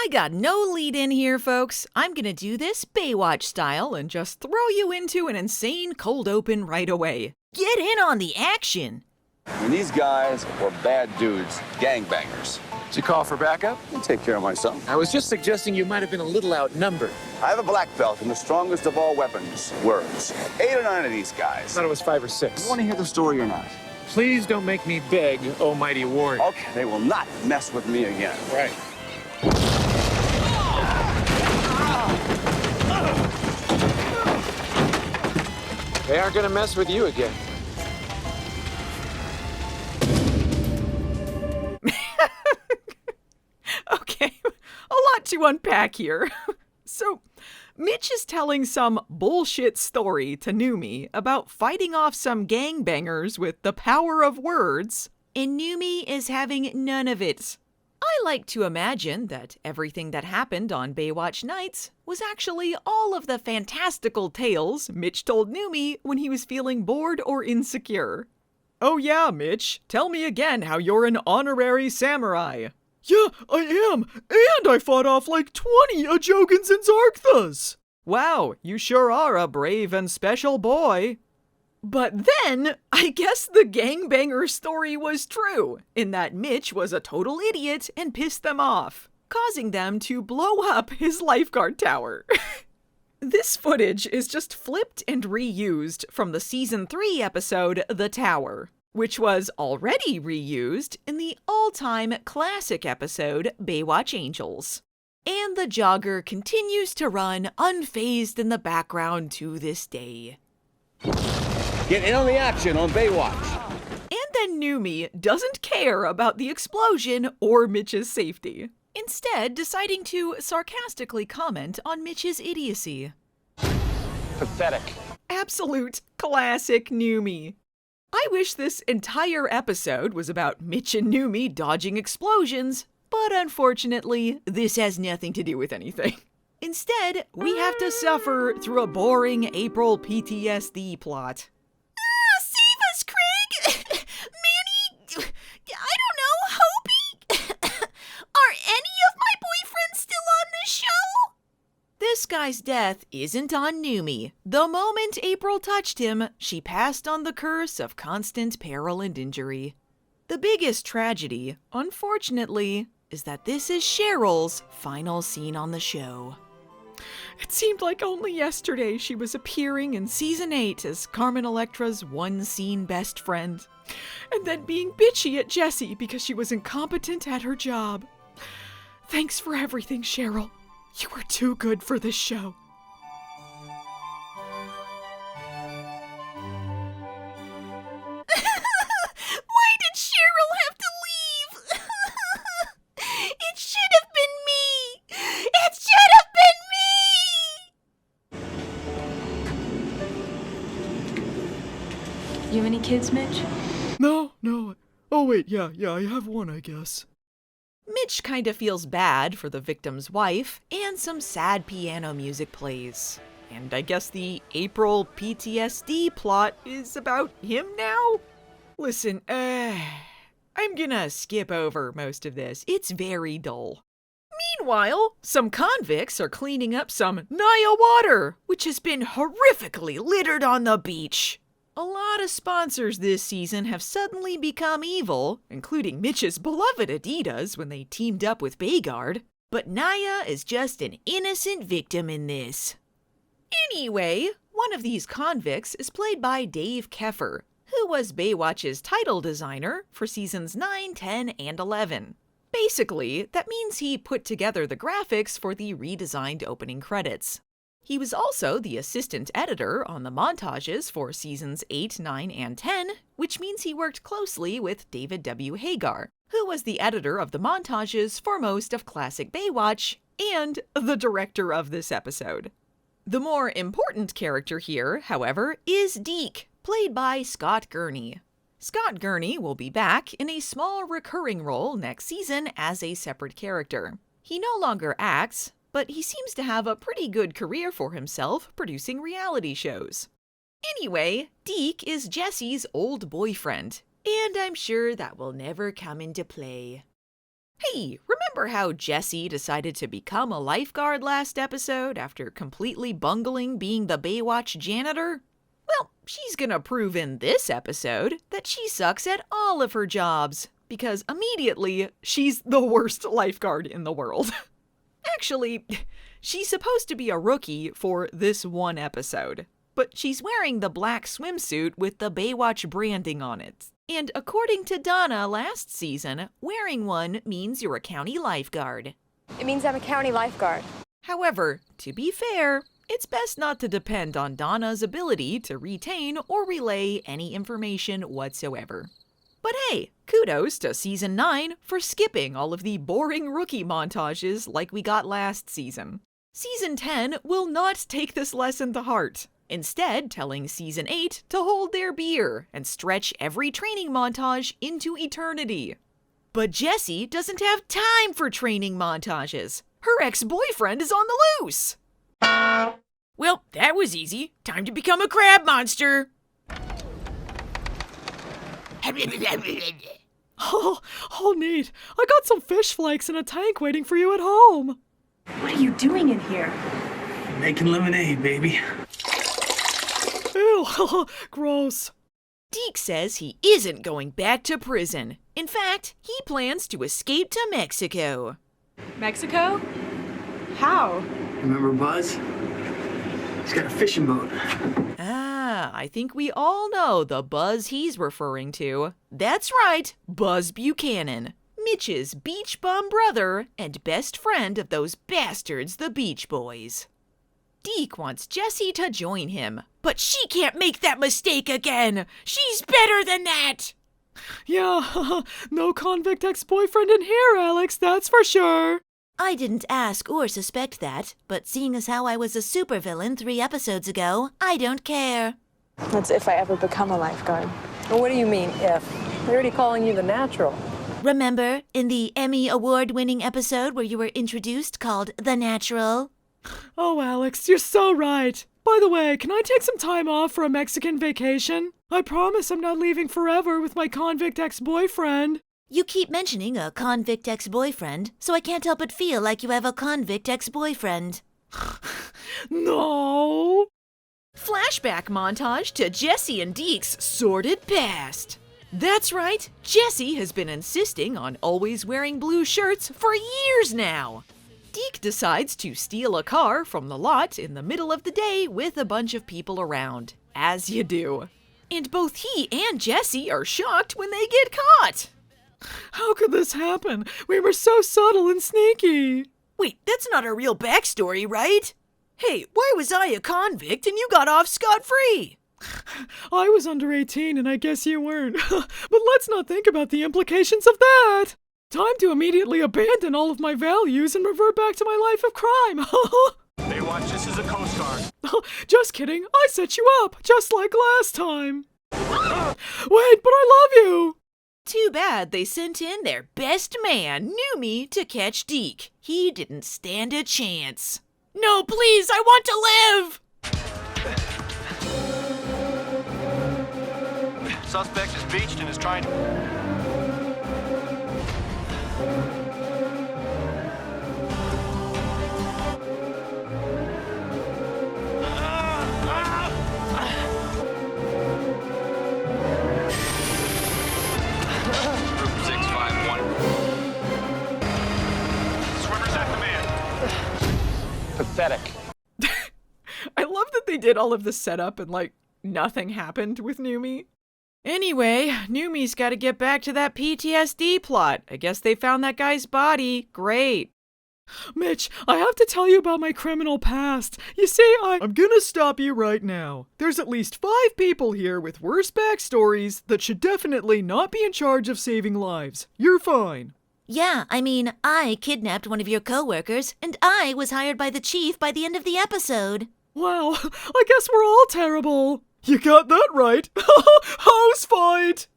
got no lead in here, folks. I'm gonna do this Baywatch style and just throw you into an insane cold open right away. Get in on the action. I mean, these guys were bad dudes, gangbangers. Did you call for backup? I'll take care of myself. I was just suggesting you might have been a little outnumbered. I have a black belt in the strongest of all weapons, words. 8 or 9 of these I guys. thought it was 5 or 6. You want to hear the story or not? Please don't make me beg, oh mighty warrior. Okay, they will not mess with me again. Right. They aren't gonna mess with you again. Okay, a lot to unpack here. So, Mitch is telling some bullshit story to Newman about fighting off some gangbangers with the power of words, and Newman is having none of it. I like to imagine that everything that happened on Baywatch nights was actually all of the fantastical tales Mitch told Newman when he was feeling bored or insecure. Oh yeah, Mitch, tell me again how you're an honorary samurai. Yeah, I am, and I fought off like 20 Ajogans and Zarkthas. Wow, you sure are a brave and special boy. But then, I guess the gangbanger story was true, in that Mitch was a total idiot and pissed them off, causing them to blow up his lifeguard tower. This footage is just flipped and reused from the Season 3 episode, The Tower, which was already reused in the all-time classic episode, Baywatch Angels. And the jogger continues to run unfazed in the background to this day. Get in on the action on Baywatch. And then Newman doesn't care about the explosion or Mitch's safety, instead deciding to sarcastically comment on Mitch's idiocy. Pathetic. Absolute classic Newman. I wish this entire episode was about Mitch and Newman dodging explosions, but unfortunately, this has nothing to do with anything. Instead, we have to suffer through a boring April PTSD plot. Save us, Craig! Manny, I don't know, Hopey? Are any of my boyfriends still on this show? This guy's death isn't on Newman. The moment April touched him, she passed on the curse of constant peril and injury. The biggest tragedy, unfortunately, is that this is Cheryl's final scene on the show. It seemed like only yesterday she was appearing in Season 8 as Carmen Electra's one-scene best friend, and then being bitchy at Jessie because she was incompetent at her job. Thanks for everything, Cheryl. You were too good for this show. Why did Cheryl have to leave? It should have been me! It should have been me! You have any kids, Mitch? No. Oh wait, yeah, I have one, I guess. Mitch kinda feels bad for the victim's wife, and some sad piano music plays. And I guess the April PTSD plot is about him now? Listen, I'm gonna skip over most of this. It's very dull. Meanwhile, some convicts are cleaning up some Naya water, which has been horrifically littered on the beach. A lot of sponsors this season have suddenly become evil, including Mitch's beloved Adidas when they teamed up with Baywatch, but Naya is just an innocent victim in this. Anyway, one of these convicts is played by Dave Keffer, who was Baywatch's title designer for seasons 9, 10, and 11. Basically, that means he put together the graphics for the redesigned opening credits. He was also the assistant editor on the montages for seasons 8, 9, and 10, which means he worked closely with David W. Hagar, who was the editor of the montages for most of classic Baywatch, and the director of this episode. The more important character here, however, is Deke, played by Scott Gurney. Scott Gurney will be back in a small recurring role next season as a separate character. He no longer acts, but he seems to have a pretty good career for himself producing reality shows. Anyway, Deke is Jessie's old boyfriend, and I'm sure that will never come into play. Hey, Remember how Jessie decided to become a lifeguard last episode after completely bungling being the Baywatch janitor? Well, she's gonna prove in this episode that she sucks at all of her jobs, because immediately she's the worst lifeguard in the world. Actually, she's supposed to be a rookie for this one episode, but she's wearing the black swimsuit with the Baywatch branding on it. And according to Donna last season, wearing one means you're a county lifeguard. It means I'm a county lifeguard. However, to be fair, it's best not to depend on Donna's ability to retain or relay any information whatsoever. But hey, kudos to Season 9 for skipping all of the boring rookie montages like we got last season. Season 10 will not take this lesson to heart, instead telling Season 8 to hold their beer and stretch every training montage into eternity. But Jessie doesn't have time for training montages. Her ex-boyfriend is on the loose. Well, that was easy. Time to become a crab monster. Oh, neat. I got some fish flakes in a tank waiting for you at home. What are you doing in here? Making lemonade, baby. Ew, gross. Deke says he isn't going back to prison. In fact, he plans to escape to Mexico. Mexico? How? Remember Buzz? He's got a fishing boat. Ah, I think we all know the Buzz he's referring to. That's right, Buzz Buchanan, Mitch's beach bum brother and best friend of those bastards, the Beach Boys. Deke wants Jessie to join him, but she can't make that mistake again. She's better than that. Yeah, no convict ex-boyfriend in here, Alex, that's for sure. I didn't ask or suspect that, but seeing as how I was a supervillain 3 episodes ago, I don't care. That's if I ever become a lifeguard. Well, what do you mean, if? They're already calling you the natural. Remember, in the Emmy award-winning episode where you were introduced called The Natural? Oh, Alex, you're so right. By the way, can I take some time off for a Mexican vacation? I promise I'm not leaving forever with my convict ex-boyfriend. You keep mentioning a convict ex-boyfriend, so I can't help but feel like you have a convict ex-boyfriend. No. Flashback montage to Jessie and Deke's sordid past. That's right, Jessie has been insisting on always wearing blue shirts for years now. Deke decides to steal a car from the lot in the middle of the day with a bunch of people around, as you do. And both he and Jessie are shocked when they get caught. How could this happen? We were so subtle and sneaky. Wait, that's not a real backstory, right? Hey, why was I a convict and you got off scot-free? I was under 18 and I guess you weren't. But let's not think about the implications of that. Time to immediately abandon all of my values and revert back to my life of crime. Baywatch, this is a Coast Guard. Just kidding. I set you up, just like last time. Wait, but I love you. Too bad they sent in their best man, Newman, to catch Deke. He didn't stand a chance. No, please, I want to live! Suspect is beached and is trying to... Pathetic. I love that they did all of the setup and, nothing happened with Newman. Anyway, Newman's got to get back to that PTSD plot. I guess they found that guy's body. Great. Mitch, I have to tell you about my criminal past. You see, I'm gonna stop you right now. There's at least 5 people here with worse backstories that should definitely not be in charge of saving lives. You're fine. Yeah, I mean, I kidnapped one of your coworkers, and I was hired by the chief by the end of the episode. Wow, I guess we're all terrible. You got that right. House fight!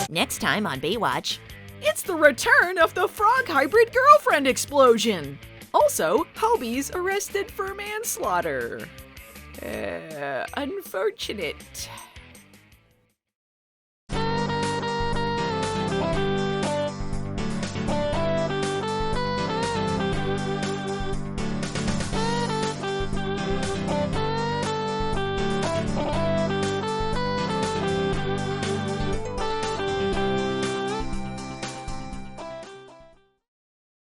Next time on Baywatch. It's the return of the frog hybrid girlfriend explosion. Also, Hobie's arrested for manslaughter. Unfortunate.